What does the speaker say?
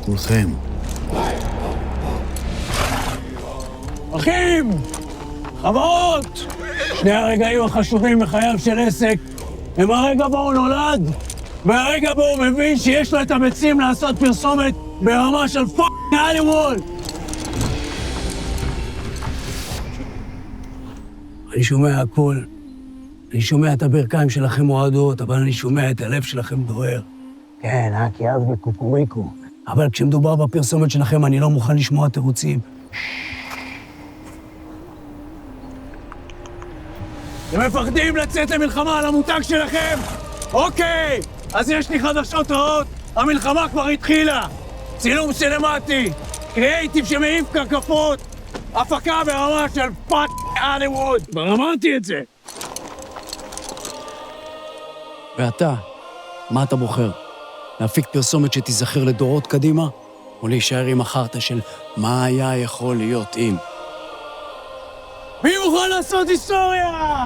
כולכם. אחים! חברות! שני הרגעים החשובים בחייו של עסק הם הרגע בו הוא נולד והרגע בו הוא מבין שיש לו את הביצים לעשות פרסומת ברמה של הוליווד. אני שומע הכל. אני שומע את הברכיים שלכם מועדות, אבל אני שומע את הלב שלכם דוהר. כן, כאב וקוקוריקו. אבל כשמדובר בפרסומת שלכם, אני לא מוכן לשמוע תירוצים. אתם מפחדים לצאת למלחמה על המותג שלכם? אוקיי, אז יש לי חדשות רעות. המלחמה כבר התחילה. צילום סינמטי, קריאייטיב שמעיף קרקפות, הפקה ברמה של הוליווד. כבר אמרתי את זה. ואתה, מה אתה בוחר? להפיק פרסומת שתיזכר לדורות קדימה? או להישאר עם החרטה של מה היה יכול להיות אם? מי מוכן לעשות היסטוריה?